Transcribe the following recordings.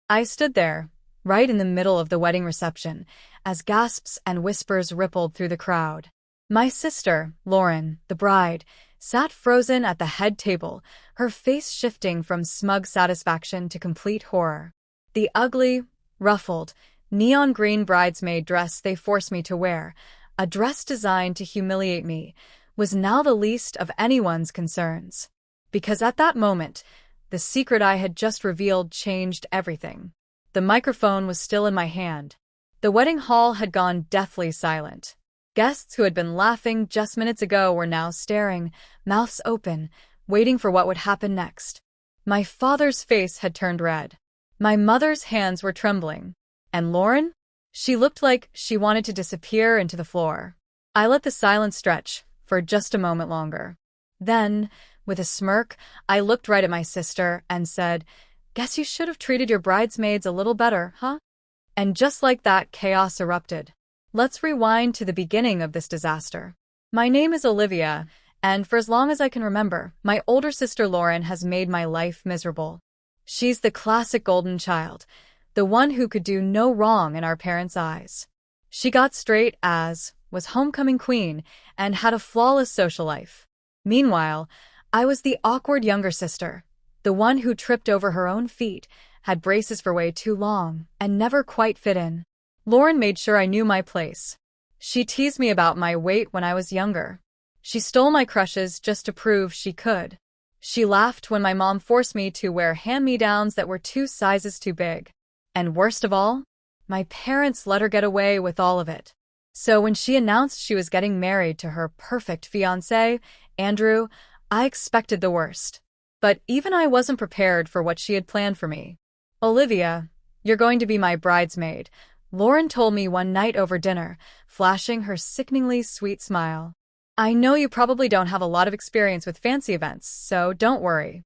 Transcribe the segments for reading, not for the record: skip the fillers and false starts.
I stood there, right in the middle of the wedding reception, as gasps and whispers rippled through the crowd. My sister, Lauren, the bride, sat frozen at the head table, her face shifting from smug satisfaction to complete horror. The ugly, ruffled, neon green bridesmaid dress they forced me to wear, a dress designed to humiliate me, was now the least of anyone's concerns. Because at that moment, the secret I had just revealed changed everything. The microphone was still in my hand. The wedding hall had gone deathly silent. Guests who had been laughing just minutes ago were now staring, mouths open, waiting for what would happen next. My father's face had turned red. My mother's hands were trembling. And Lauren? She looked like she wanted to disappear into the floor. I let the silence stretch for just a moment longer. Then, with a smirk, I looked right at my sister and said, "Guess you should have treated your bridesmaids a little better, huh?" And just like that, chaos erupted. Let's rewind to the beginning of this disaster. My name is Olivia, and for as long as I can remember, my older sister Lauren has made my life miserable. She's the classic golden child, the one who could do no wrong in our parents' eyes. She got straight A's, was homecoming queen, and had a flawless social life. Meanwhile, I was the awkward younger sister, the one who tripped over her own feet, had braces for way too long, and never quite fit in. Lauren made sure I knew my place. She teased me about my weight when I was younger. She stole my crushes just to prove she could. She laughed when my mom forced me to wear hand-me-downs that were 2 sizes too big. And worst of all, my parents let her get away with all of it. So when she announced she was getting married to her perfect fiancé, Andrew, I expected the worst. But even I wasn't prepared for what she had planned for me. "Olivia, you're going to be my bridesmaid," Lauren told me one night over dinner, flashing her sickeningly sweet smile. "I know you probably don't have a lot of experience with fancy events, so don't worry.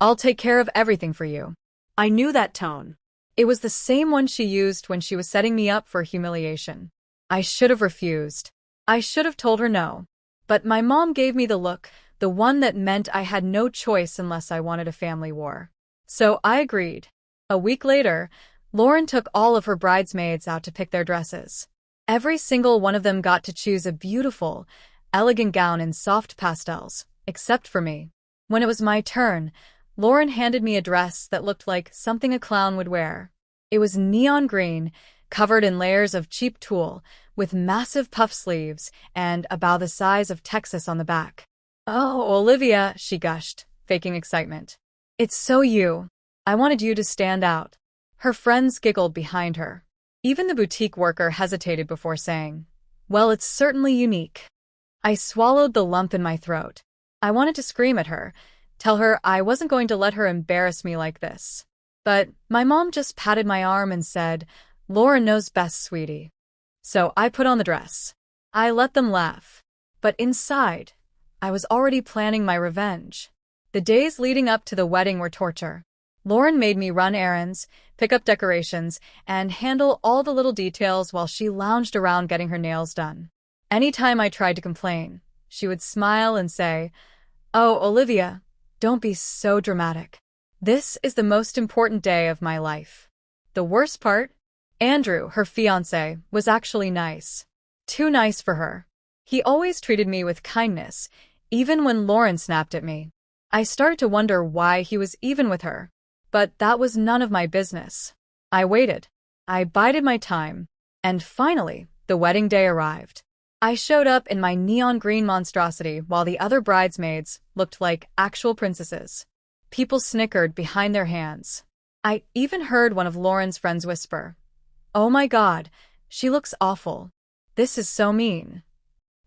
I'll take care of everything for you." I knew that tone. It was the same one she used when she was setting me up for humiliation. I should have refused. I should have told her no. But my mom gave me the look, the one that meant I had no choice unless I wanted a family war. So I agreed. A week later, Lauren took all of her bridesmaids out to pick their dresses. Every single one of them got to choose a beautiful, elegant gown in soft pastels, except for me. When it was my turn, Lauren handed me a dress that looked like something a clown would wear. It was neon green, covered in layers of cheap tulle, with massive puff sleeves and about the size of Texas on the back. "Oh, Olivia," she gushed, faking excitement. "It's so you. I wanted you to stand out." Her friends giggled behind her. Even the boutique worker hesitated before saying, "Well, it's certainly unique." I swallowed the lump in my throat. I wanted to scream at her, tell her I wasn't going to let her embarrass me like this. But my mom just patted my arm and said, "Lauren knows best, sweetie." So I put on the dress. I let them laugh. But inside, I was already planning my revenge. The days leading up to the wedding were torture. Lauren made me run errands, pick up decorations, and handle all the little details while she lounged around getting her nails done. Anytime I tried to complain, she would smile and say, "Oh, Olivia, don't be so dramatic. This is the most important day of my life." The worst part? Andrew, her fiancé, was actually nice. Too nice for her. He always treated me with kindness, even when Lauren snapped at me. I started to wonder why he was even with her. But that was none of my business. I waited. I bided my time. And finally, the wedding day arrived. I showed up in my neon green monstrosity while the other bridesmaids looked like actual princesses. People snickered behind their hands. I even heard one of Lauren's friends whisper, "Oh my God, she looks awful. This is so mean."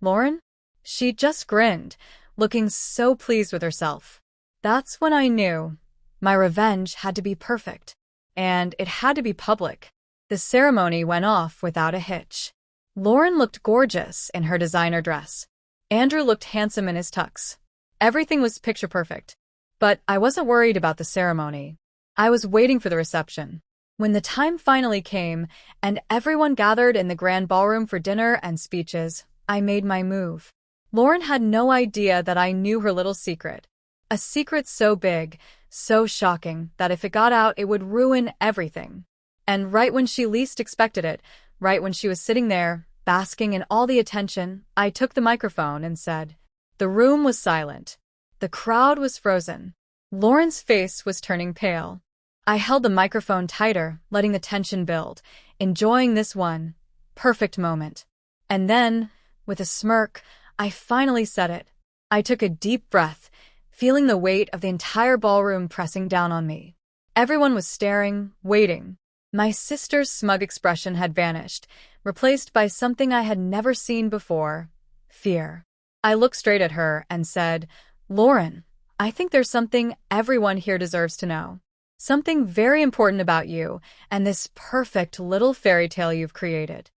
Lauren? She just grinned, looking so pleased with herself. That's when I knew. My revenge had to be perfect. And it had to be public. The ceremony went off without a hitch. Lauren looked gorgeous in her designer dress. Andrew looked handsome in his tux. Everything was picture perfect. But I wasn't worried about the ceremony. I was waiting for the reception. When the time finally came, and everyone gathered in the grand ballroom for dinner and speeches, I made my move. Lauren had no idea that I knew her little secret. A secret so big, so shocking that if it got out, it would ruin everything. And right when she least expected it, right when she was sitting there, basking in all the attention, I took the microphone and said, the room was silent. The crowd was frozen. Lauren's face was turning pale. I held the microphone tighter, letting the tension build, enjoying this one perfect moment. And then, with a smirk, I finally said it. I took a deep breath, feeling the weight of the entire ballroom pressing down on me. Everyone was staring, waiting. My sister's smug expression had vanished, replaced by something I had never seen before: fear. I looked straight at her and said, Lauren, I think there's something everyone here deserves to know. Something very important about you and this perfect little fairy tale you've created.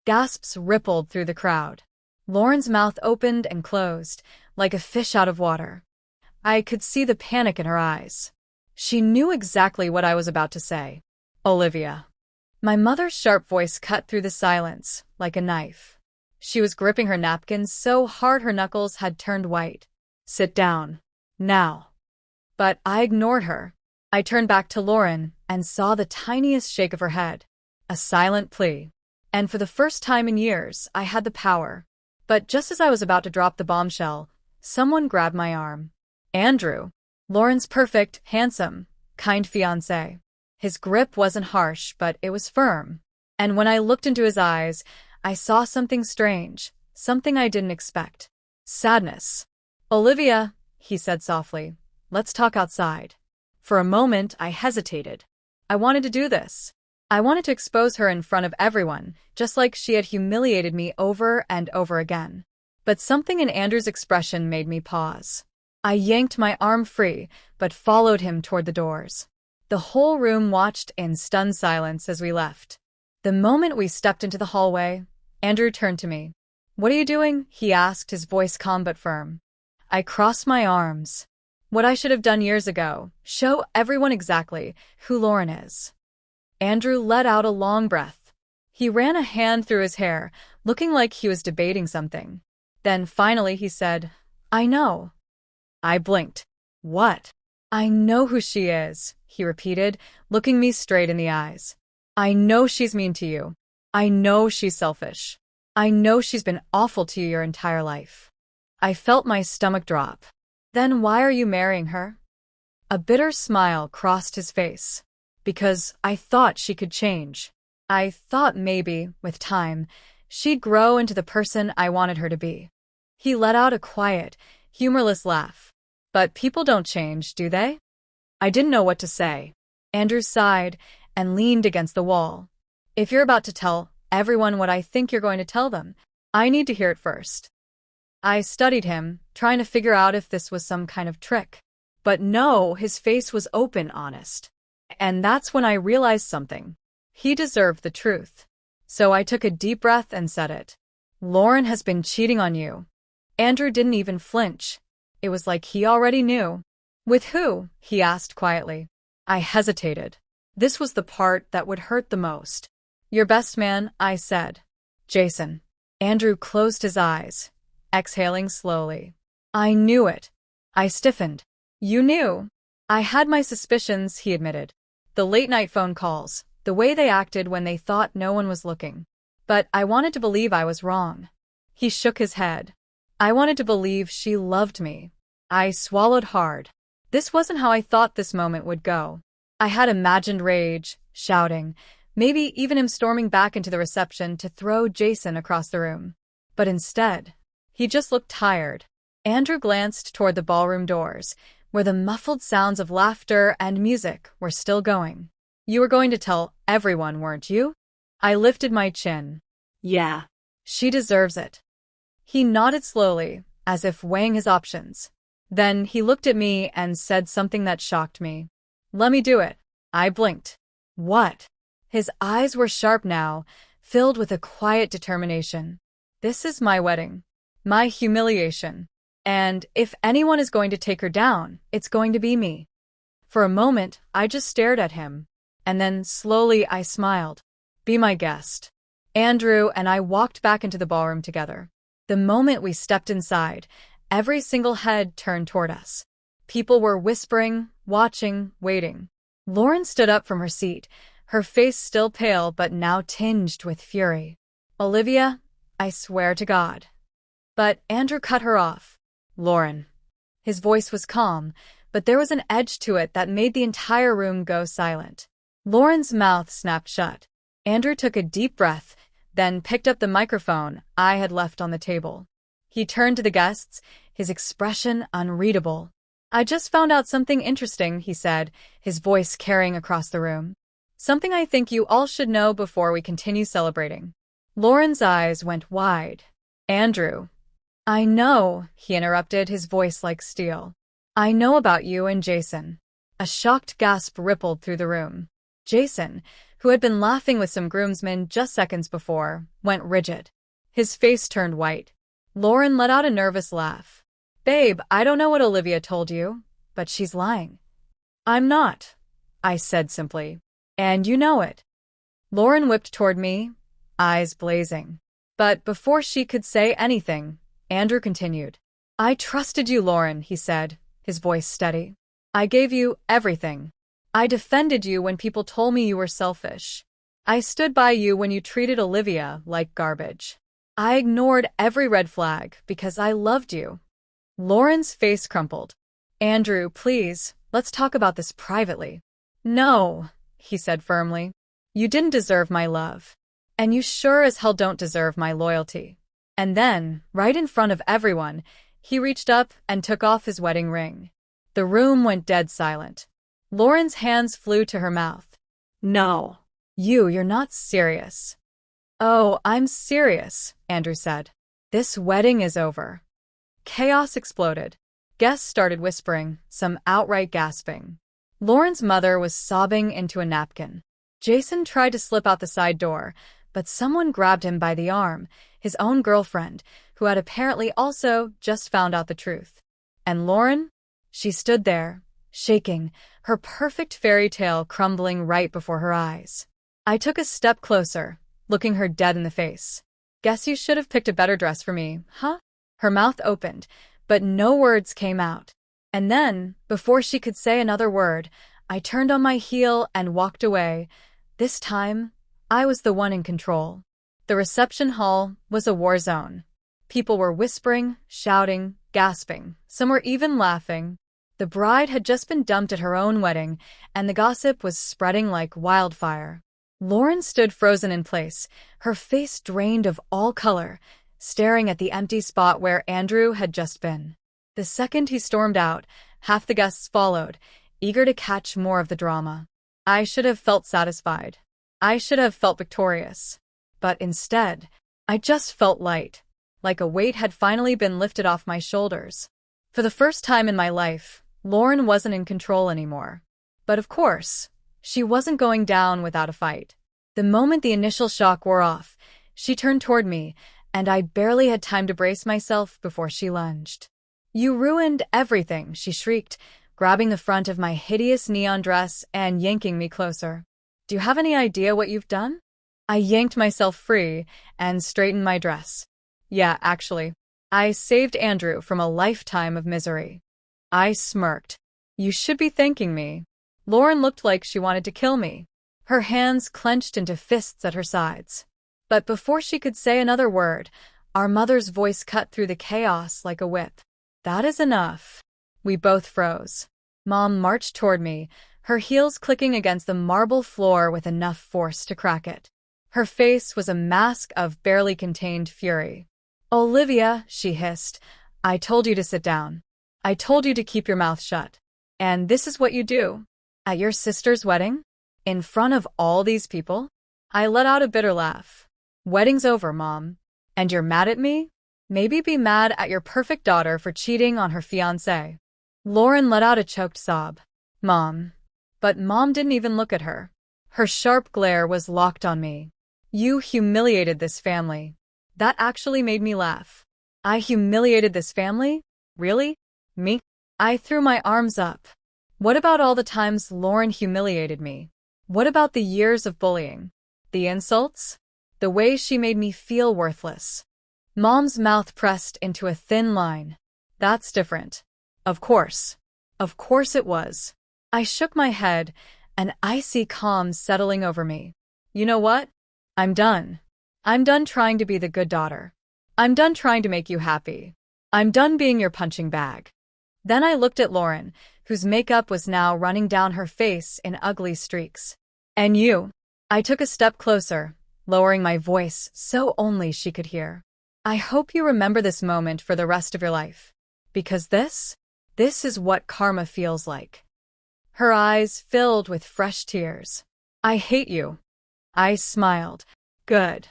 Gasps rippled through the crowd. Lauren's mouth opened and closed, like a fish out of water. I could see the panic in her eyes. She knew exactly what I was about to say. Olivia. My mother's sharp voice cut through the silence, like a knife. She was gripping her napkin so hard her knuckles had turned white. Sit down. Now. But I ignored her. I turned back to Lauren and saw the tiniest shake of her head. A silent plea. And for the first time in years, I had the power. But just as I was about to drop the bombshell, someone grabbed my arm. Andrew. Lauren's perfect, handsome, kind fiancé. His grip wasn't harsh, but it was firm. And when I looked into his eyes, I saw something strange, something I didn't expect. Sadness. Olivia, he said softly, let's talk outside. For a moment, I hesitated. I wanted to do this. I wanted to expose her in front of everyone, just like she had humiliated me over and over again. But something in Andrew's expression made me pause. I yanked my arm free, but followed him toward the doors. The whole room watched in stunned silence as we left. The moment we stepped into the hallway, Andrew turned to me. What are you doing? He asked, his voice calm but firm. I crossed my arms. What I should have done years ago, show everyone exactly who Lauren is. Andrew let out a long breath. He ran a hand through his hair, looking like he was debating something. Then finally he said, I know. I blinked. What? I know who she is, he repeated, looking me straight in the eyes. I know she's mean to you. I know she's selfish. I know she's been awful to you your entire life. I felt my stomach drop. Then why are you marrying her? A bitter smile crossed his face. Because I thought she could change. I thought maybe, with time, she'd grow into the person I wanted her to be. He let out a quiet, humorless laugh. But people don't change, do they? I didn't know what to say. Andrew sighed and leaned against the wall. If you're about to tell everyone what I think you're going to tell them, I need to hear it first. I studied him, trying to figure out if this was some kind of trick. But no, his face was open, honest. And that's when I realized something. He deserved the truth. So I took a deep breath and said it. Lauren has been cheating on you. Andrew didn't even flinch. It was like he already knew. With who? He asked quietly. I hesitated. This was the part that would hurt the most. Your best man, I said. Jason. Andrew closed his eyes, exhaling slowly. I knew it. I stiffened. You knew. I had my suspicions, he admitted. The late-night phone calls, the way they acted when they thought no one was looking. But I wanted to believe I was wrong. He shook his head. I wanted to believe she loved me. I swallowed hard. This wasn't how I thought this moment would go. I had imagined rage, shouting, maybe even him storming back into the reception to throw Jason across the room. But instead, he just looked tired. Andrew glanced toward the ballroom doors, where the muffled sounds of laughter and music were still going. You were going to tell everyone, weren't you? I lifted my chin. Yeah. She deserves it. He nodded slowly, as if weighing his options. Then he looked at me and said something that shocked me. Let me do it. I blinked. What? His eyes were sharp now, filled with a quiet determination. This is my wedding. My humiliation. And if anyone is going to take her down, it's going to be me. For a moment, I just stared at him. And then, slowly, I smiled. Be my guest. Andrew and I walked back into the ballroom together. The moment we stepped inside, every single head turned toward us. People were whispering, watching, waiting. Lauren stood up from her seat, her face still pale but now tinged with fury. "Olivia, I swear to God." But Andrew cut her off. "Lauren." His voice was calm, but there was an edge to it that made the entire room go silent. Lauren's mouth snapped shut. Andrew took a deep breath, then picked up the microphone I had left on the table. He turned to the guests, his expression unreadable. "I just found out something interesting," he said, his voice carrying across the room. "Something I think you all should know before we continue celebrating." Lauren's eyes went wide. "Andrew." "I know," he interrupted, his voice like steel. "I know about you and Jason." A shocked gasp rippled through the room. Jason, who had been laughing with some groomsmen just seconds before, went rigid. His face turned white. Lauren let out a nervous laugh. "Babe, I don't know what Olivia told you, but she's lying." "I'm not," I said simply. "And you know it." Lauren whipped toward me, eyes blazing. But before she could say anything, Andrew continued. "I trusted you, Lauren," he said, his voice steady. "I gave you everything. I defended you when people told me you were selfish. I stood by you when you treated Olivia like garbage. I ignored every red flag because I loved you." Lauren's face crumpled. "Andrew, please, let's talk about this privately." "No," he said firmly. "You didn't deserve my love. And you sure as hell don't deserve my loyalty." And then, right in front of everyone, he reached up and took off his wedding ring. The room went dead silent. Lauren's hands flew to her mouth. "No. You're not serious." "Oh, I'm serious," Andrew said. "This wedding is over." Chaos exploded. Guests started whispering, some outright gasping. Lauren's mother was sobbing into a napkin. Jason tried to slip out the side door, but someone grabbed him by the arm, his own girlfriend, who had apparently also just found out the truth. And Lauren? She stood there, shaking, her perfect fairy tale crumbling right before her eyes. I took a step closer, looking her dead in the face. "Guess you should have picked a better dress for me, huh?" Her mouth opened, but no words came out. And then, before she could say another word, I turned on my heel and walked away. This time, I was the one in control. The reception hall was a war zone. People were whispering, shouting, gasping. Some were even laughing. The bride had just been dumped at her own wedding, and the gossip was spreading like wildfire. Lauren stood frozen in place, her face drained of all color, staring at the empty spot where Andrew had just been. The second he stormed out, half the guests followed, eager to catch more of the drama. I should have felt satisfied. I should have felt victorious. But instead, I just felt light, like a weight had finally been lifted off my shoulders. For the first time in my life, Lauren wasn't in control anymore. But of course, she wasn't going down without a fight. The moment the initial shock wore off, she turned toward me, and I barely had time to brace myself before she lunged. "You ruined everything," she shrieked, grabbing the front of my hideous neon dress and yanking me closer. "Do you have any idea what you've done?" I yanked myself free and straightened my dress. "Yeah, actually, I saved Andrew from a lifetime of misery." I smirked. "You should be thanking me." Lauren looked like she wanted to kill me. Her hands clenched into fists at her sides. But before she could say another word, our mother's voice cut through the chaos like a whip. "That is enough." We both froze. Mom marched toward me, her heels clicking against the marble floor with enough force to crack it. Her face was a mask of barely contained fury. "Olivia," she hissed, "I told you to sit down. I told you to keep your mouth shut. And this is what you do? At your sister's wedding? In front of all these people?" I let out a bitter laugh. "Wedding's over, Mom. And you're mad at me? Maybe be mad at your perfect daughter for cheating on her fiancé." Lauren let out a choked sob. "Mom." But Mom didn't even look at her. Her sharp glare was locked on me. "You humiliated this family." That actually made me laugh. I humiliated this family? Really? Me? I threw my arms up. What about all the times Lauren humiliated me? What about the years of bullying? The insults? The way she made me feel worthless? Mom's mouth pressed into a thin line. "That's different. Of course. Of course it was. I shook my head, an icy calm settling over me. You know what? I'm done. I'm done trying to be the good daughter. I'm done trying to make you happy. I'm done being your punching bag. Then I looked at Lauren, whose makeup was now running down her face in ugly streaks. And you? I took a step closer, lowering my voice so only she could hear. I hope you remember this moment for the rest of your life. Because this is what karma feels like. Her eyes filled with fresh tears. I hate you. I smiled. Good.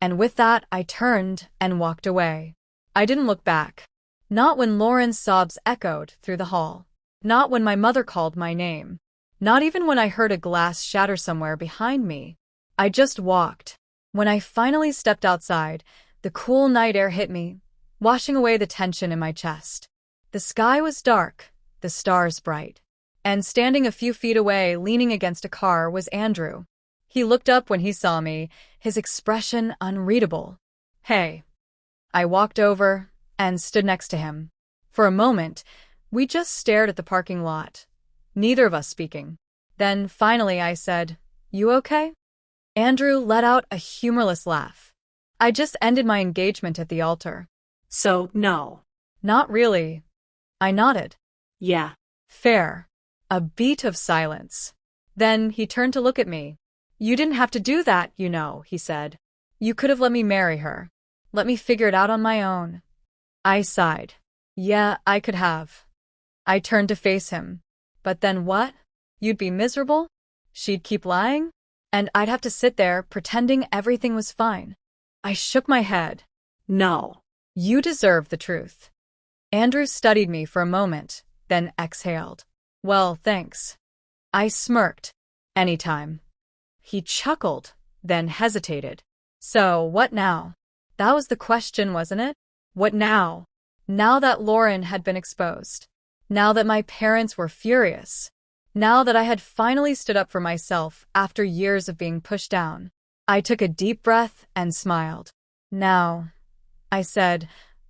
And with that, I turned and walked away. I didn't look back. Not when Lauren's sobs echoed through the hall. Not when my mother called my name. Not even when I heard a glass shatter somewhere behind me. I just walked. When I finally stepped outside, the cool night air hit me, washing away the tension in my chest. The sky was dark, the stars bright. And standing a few feet away, leaning against a car, was Andrew. He looked up when he saw me, his expression unreadable. Hey. I walked over and stood next to him. For a moment, we just stared at the parking lot, neither of us speaking. Then finally I said, "You okay?" Andrew let out a humorless laugh. I just ended my engagement at the altar. So, no. Not really. I nodded. Yeah. Fair. A beat of silence. Then he turned to look at me. You didn't have to do that, you know, he said. You could have let me marry her. Let me figure it out on my own. I sighed. Yeah, I could have. I turned to face him. But then what? You'd be miserable? She'd keep lying? And I'd have to sit there pretending everything was fine. I shook my head. No. You deserve the truth. Andrew studied me for a moment, then exhaled. Well, thanks. I smirked. Anytime. He chuckled, then hesitated. So, what now? That was the question, wasn't it? What now? Now that Lauren had been exposed. Now that my parents were furious. Now that I had finally stood up for myself after years of being pushed down. I took a deep breath and smiled. Now, I said,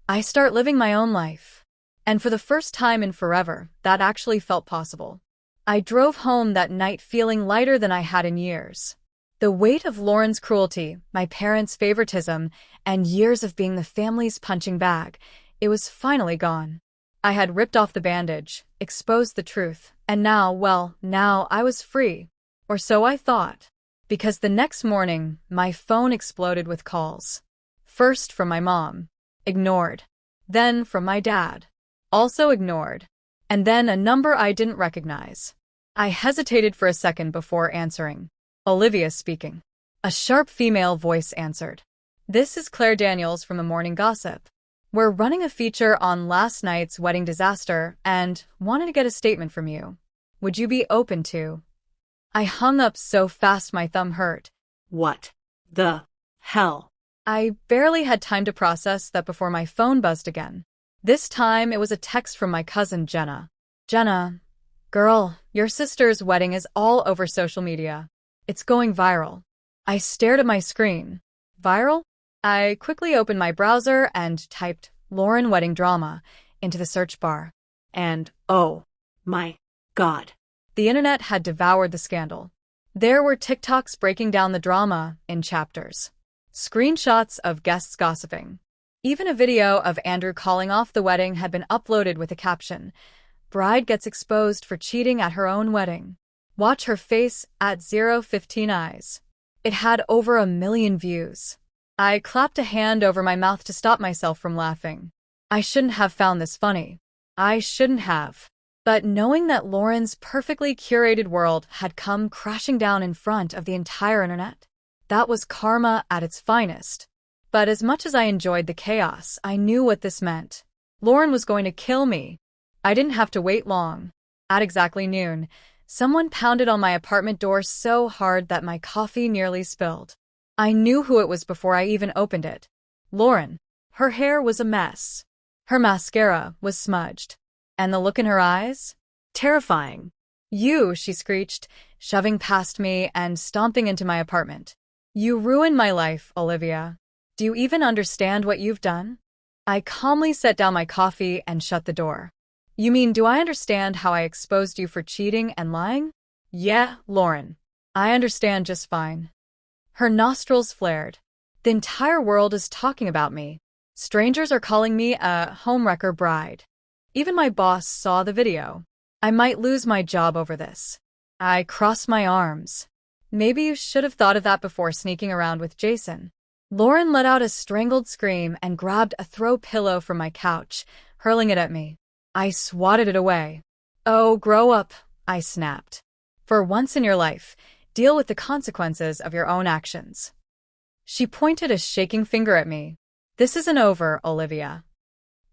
I start living my own life. And for the first time in forever, that actually felt possible. I drove home that night feeling lighter than I had in years. The weight of Lauren's cruelty, my parents' favoritism, and years of being the family's punching bag, it was finally gone. I had ripped off the bandage, exposed the truth, and now I was free. Or so I thought. Because the next morning, my phone exploded with calls. First from my mom. Ignored. Then from my dad. Also ignored. And then a number I didn't recognize. I hesitated for a second before answering. Olivia speaking. A sharp female voice answered. This is Claire Daniels from the Morning Gossip. We're running a feature on last night's wedding disaster and wanted to get a statement from you. Would you be open to? I hung up so fast my thumb hurt. What the hell? I barely had time to process that before my phone buzzed again. This time it was a text from my cousin Jenna. Jenna, girl, your sister's wedding is all over social media. It's going viral. I stared at my screen. Viral? I quickly opened my browser and typed Lauren wedding drama into the search bar. And, oh My God. the internet had devoured the scandal. There were TikToks breaking down the drama in chapters. Screenshots of guests gossiping. Even a video of Andrew calling off the wedding had been uploaded with a caption, "Bride gets exposed for cheating at her own wedding. Watch her face at 015 eyes." It had over 1 million views. I clapped a hand over my mouth to stop myself from laughing. I shouldn't have found this funny. I shouldn't have. But knowing that Lauren's perfectly curated world had come crashing down in front of the entire internet, that was karma at its finest. But as much as I enjoyed the chaos, I knew what this meant. Lauren was going to kill me. I didn't have to wait long. At exactly noon, someone pounded on my apartment door so hard that my coffee nearly spilled. I knew who it was before I even opened it. Lauren. Her hair was a mess. Her mascara was smudged. And the look in her eyes? Terrifying. You, she screeched, shoving past me and stomping into my apartment. You ruined my life, Olivia. Do you even understand what you've done? I calmly set down my coffee and shut the door. You mean, do I understand how I exposed you for cheating and lying? Yeah, Lauren. I understand just fine. Her nostrils flared. The entire world is talking about me. Strangers are calling me a homewrecker bride. Even my boss saw the video. I might lose my job over this. I crossed my arms. Maybe you should have thought of that before sneaking around with Jason. Lauren let out a strangled scream and grabbed a throw pillow from my couch, hurling it at me. I swatted it away. Oh, grow up, I snapped. For once in your life, deal with the consequences of your own actions. She pointed a shaking finger at me. This isn't over, Olivia.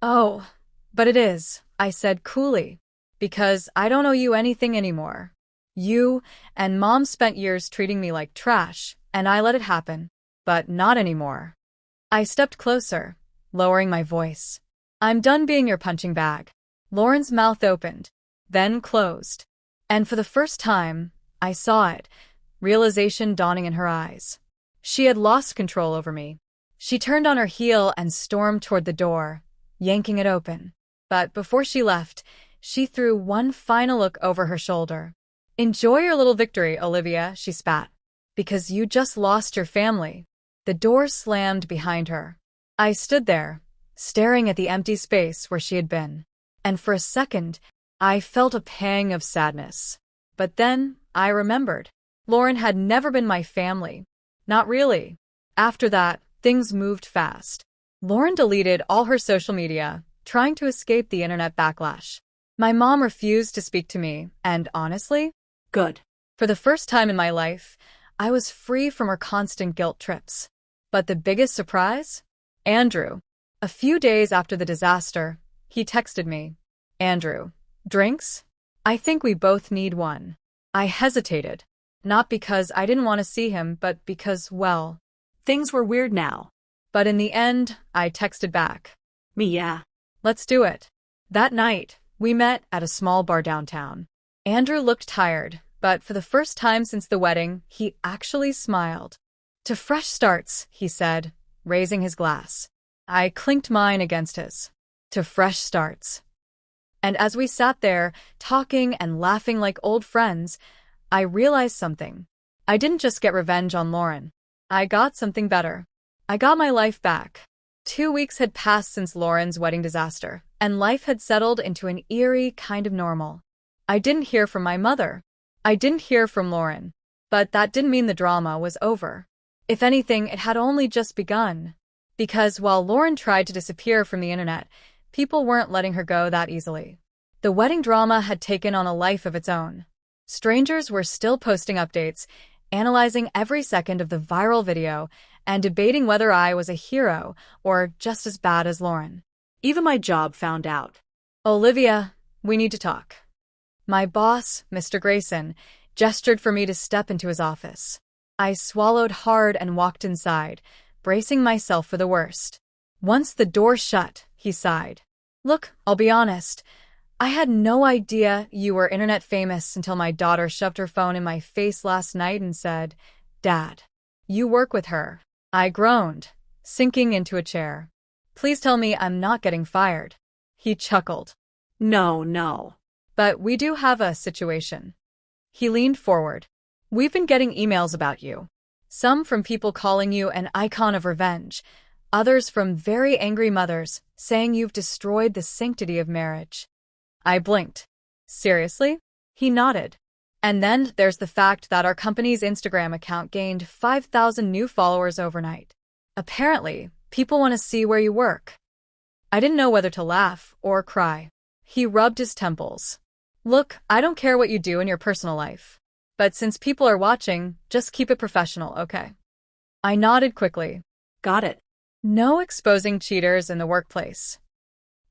Oh, but it is, I said coolly, because I don't owe you anything anymore. You and Mom spent years treating me like trash, and I let it happen, but not anymore. I stepped closer, lowering my voice. I'm done being your punching bag. Lauren's mouth opened, then closed. And for the first time, I saw it, realization dawning in her eyes. She had lost control over me. She turned on her heel and stormed toward the door, yanking it open. But before she left, she threw one final look over her shoulder. Enjoy your little victory, Olivia, she spat. Because you just lost your family. The door slammed behind her. I stood there, staring at the empty space where she had been. And for a second, I felt a pang of sadness. But then, I remembered. Lauren had never been my family. Not really. After that, things moved fast. Lauren deleted all her social media, trying to escape the internet backlash. My mom refused to speak to me, and honestly, Good. for the first time in my life, I was free from her constant guilt trips. But the biggest surprise? Andrew. A few days after the disaster, he texted me. Andrew, drinks? I think we both need one. I hesitated. Not because I didn't want to see him, but because, well, Things were weird now. but in the end, I texted back. Me, yeah. Let's do it. That night, we met at a small bar downtown. Andrew looked tired, but for the first time since the wedding, he actually smiled. To fresh starts, he said, raising his glass. I clinked mine against his. To fresh starts. And as we sat there, talking and laughing like old friends, I realized something. I didn't just get revenge on Lauren. I got something better. I got my life back. 2 weeks had passed since Lauren's wedding disaster, and life had settled into an eerie kind of normal. I didn't hear from my mother. I didn't hear from Lauren. But that didn't mean the drama was over. If anything, it had only just begun. Because while Lauren tried to disappear from the internet, people weren't letting her go that easily. The wedding drama had taken on a life of its own. Strangers were still posting updates, analyzing every second of the viral video, and debating whether I was a hero or just as bad as Lauren. Even my job found out. Olivia, we need to talk. My boss, Mr. Grayson, gestured for me to step into his office. I swallowed hard and walked inside, bracing myself for the worst. Once the door shut, he sighed. Look, I'll be honest. I had no idea you were internet famous until my daughter shoved her phone in my face last night and said, Dad, you work with her. I groaned, sinking into a chair. Please tell me I'm not getting fired. He chuckled. No. But we do have a situation. He leaned forward. We've been getting emails about you. Some from people calling you an icon of revenge. Others from very angry mothers saying you've destroyed the sanctity of marriage. I blinked. Seriously? He nodded. And then there's the fact that our company's Instagram account gained 5,000 new followers overnight. Apparently, people want to see where you work. I didn't know whether to laugh or cry. He rubbed his temples. Look, I don't care what you do in your personal life. But since people are watching, just keep it professional, okay? I nodded quickly. Got it. No exposing cheaters in the workplace.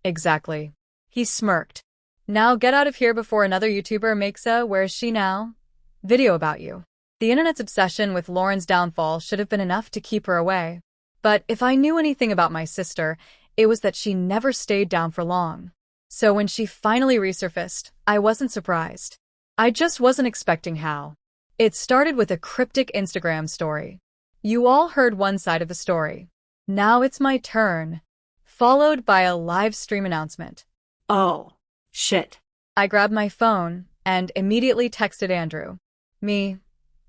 Exactly. He smirked. Now get out of here before another YouTuber makes a "where is she now?" video about you. The internet's obsession with Lauren's downfall should have been enough to keep her away. But if I knew anything about my sister, it was that she never stayed down for long. So when she finally resurfaced, I wasn't surprised. I just wasn't expecting how. It started with a cryptic Instagram story. You all heard one side of the story. Now it's my turn. Followed by a live stream announcement. Oh. Shit. I grabbed my phone and immediately texted Andrew. Me,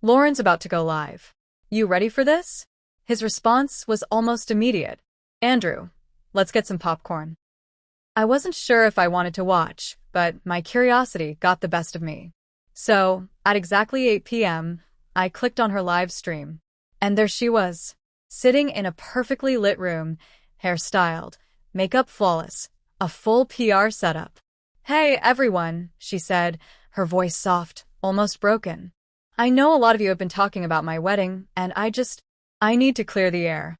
Lauren's about to go live. You ready for this? His response was almost immediate. Andrew, let's get some popcorn. I wasn't sure if I wanted to watch, but my curiosity got the best of me. So, at exactly 8 p.m., I clicked on her live stream. And there she was, sitting in a perfectly lit room, hair styled, makeup flawless, a full PR setup. Hey, everyone, she said, her voice soft, almost broken. I know a lot of you have been talking about my wedding, and I need to clear the air.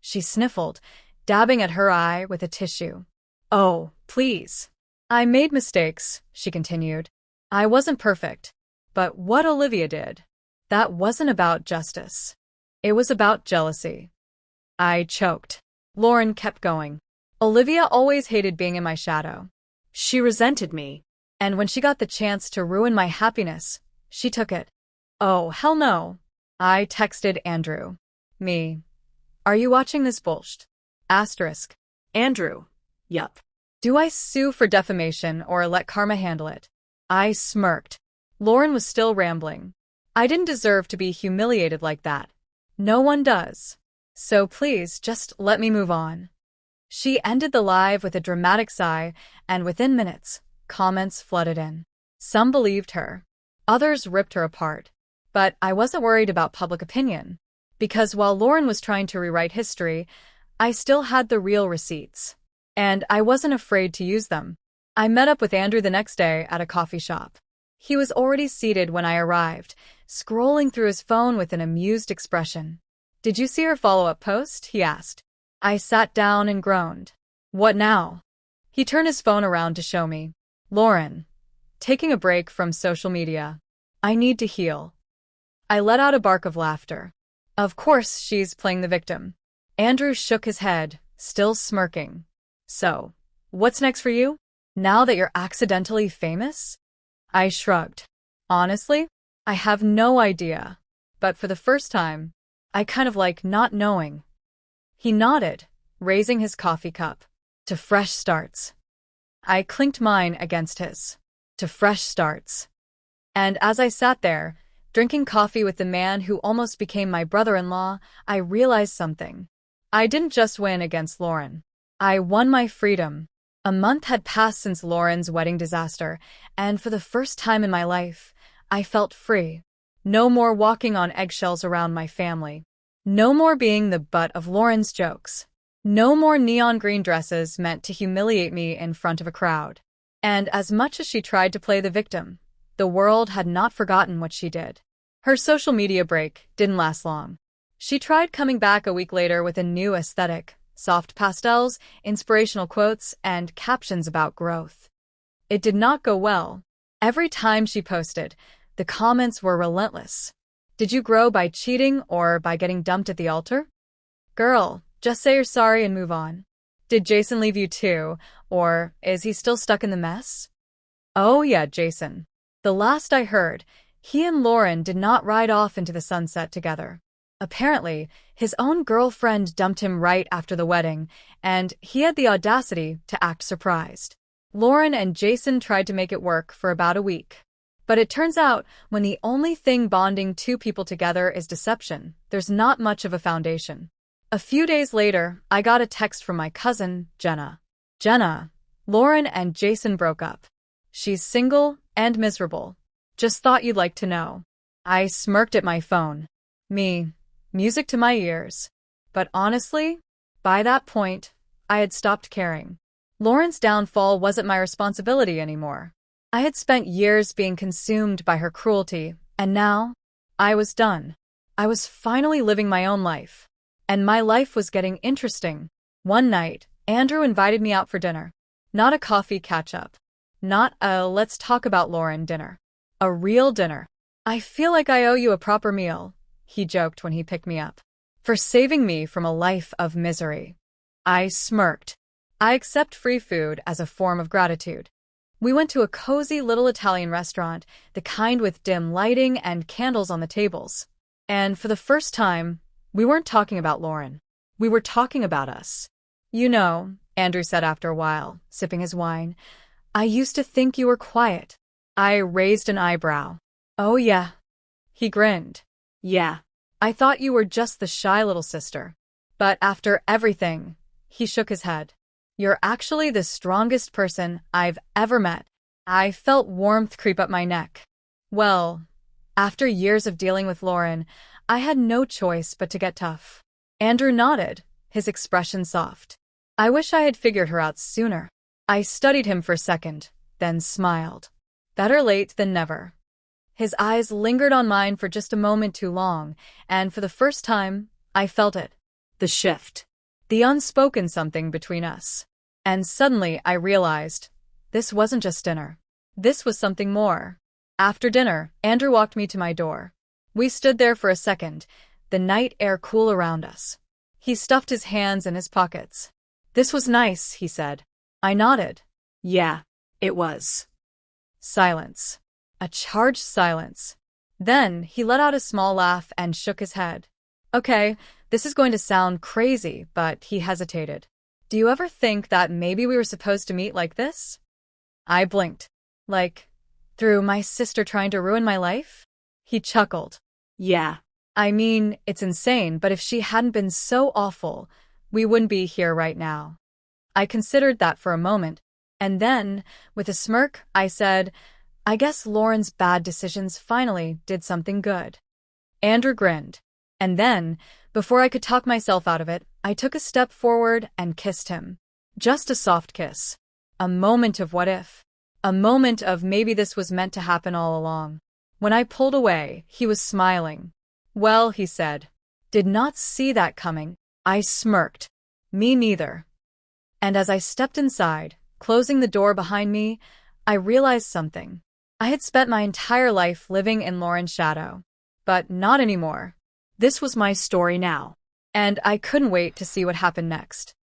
She sniffled, dabbing at her eye with a tissue. Oh, please. I made mistakes, she continued. I wasn't perfect. But what Olivia did, that wasn't about justice. It was about jealousy. I choked. Lauren kept going. Olivia always hated being in my shadow. She resented me. And when she got the chance to ruin my happiness, she took it. Oh, hell no. I texted Andrew. Me. Are you watching this bullshit? Asterisk. Andrew. Yup. Do I sue for defamation or let karma handle it? I smirked. Lauren was still rambling. I didn't deserve to be humiliated like that. No one does. So please just let me move on. She ended the live with a dramatic sigh, and within minutes, comments flooded in. Some believed her. Others ripped her apart. But I wasn't worried about public opinion. Because while Lauren was trying to rewrite history, I still had the real receipts. And I wasn't afraid to use them. I met up with Andrew the next day at a coffee shop. He was already seated when I arrived, scrolling through his phone with an amused expression. Did you see her follow-up post? He asked. I sat down and groaned. What now? He turned his phone around to show me. Lauren, taking a break from social media. I need to heal. I let out a bark of laughter. Of course she's playing the victim. Andrew shook his head, still smirking. So, what's next for you? Now that you're accidentally famous? I shrugged. Honestly, I have no idea. But for the first time, I kind of like not knowing. He nodded, raising his coffee cup. To fresh starts. I clinked mine against his. To fresh starts. And as I sat there, drinking coffee with the man who almost became my brother-in-law, I realized something. I didn't just win against Lauren. I won my freedom. A month had passed since Lauren's wedding disaster, and for the first time in my life, I felt free. No more walking on eggshells around my family. No more being the butt of Lauren's jokes. No more neon green dresses meant to humiliate me in front of a crowd. And as much as she tried to play the victim, the world had not forgotten what she did. Her social media break didn't last long. She tried coming back a week later with a new aesthetic. Soft pastels, inspirational quotes, and captions about growth. It did not go well. Every time she posted, the comments were relentless. Did you grow by cheating or by getting dumped at the altar? Girl, just say you're sorry and move on. Did Jason leave you too, or is he still stuck in the mess? Oh yeah, Jason. The last I heard, he and Lauren did not ride off into the sunset together. Apparently, his own girlfriend dumped him right after the wedding, and he had the audacity to act surprised. Lauren and Jason tried to make it work for about a week. But it turns out, when the only thing bonding two people together is deception, there's not much of a foundation. A few days later, I got a text from my cousin, Jenna. Jenna, Lauren and Jason broke up. She's single and miserable. Just thought you'd like to know. I smirked at my phone. Me. Music to my ears. But honestly, by that point, I had stopped caring. Lauren's downfall wasn't my responsibility anymore. I had spent years being consumed by her cruelty, and now, I was done. I was finally living my own life. And my life was getting interesting. One night, Andrew invited me out for dinner. Not a coffee catch-up. Not a let's talk about Lauren dinner. A real dinner. I feel like I owe you a proper meal, he joked when he picked me up. For saving me from a life of misery. I smirked. I accept free food as a form of gratitude. We went to a cozy little Italian restaurant, the kind with dim lighting and candles on the tables. And for the first time, we weren't talking about Lauren. We were talking about us. You know, Andrew said after a while, sipping his wine, I used to think you were quiet. I raised an eyebrow. Oh yeah. He grinned. Yeah. I thought you were just the shy little sister. But after everything, he shook his head. You're actually the strongest person I've ever met. I felt warmth creep up my neck. Well, after years of dealing with Lauren, I had no choice but to get tough. Andrew nodded, his expression soft. I wish I had figured her out sooner. I studied him for a second, then smiled. Better late than never. His eyes lingered on mine for just a moment too long, and for the first time, I felt it. The shift. The unspoken something between us. And suddenly I realized, this wasn't just dinner. This was something more. After dinner, Andrew walked me to my door. We stood there for a second, the night air cool around us. He stuffed his hands in his pockets. This was nice, he said. I nodded. Yeah, it was. Silence. A charged silence. Then he let out a small laugh and shook his head. Okay, this is going to sound crazy, but he hesitated. Do you ever think that maybe we were supposed to meet like this? I blinked. Like, through my sister trying to ruin my life? He chuckled. Yeah. I mean, it's insane, but if she hadn't been so awful, we wouldn't be here right now. I considered that for a moment, and then, with a smirk, I said, I guess Lauren's bad decisions finally did something good. Andrew grinned. And then, before I could talk myself out of it, I took a step forward and kissed him. Just a soft kiss. A moment of what if. A moment of maybe this was meant to happen all along. When I pulled away, he was smiling. Well, he said. Did not see that coming. I smirked. Me neither. And as I stepped inside, closing the door behind me, I realized something. I had spent my entire life living in Lauren's shadow. But not anymore. This was my story now. And I couldn't wait to see what happened next.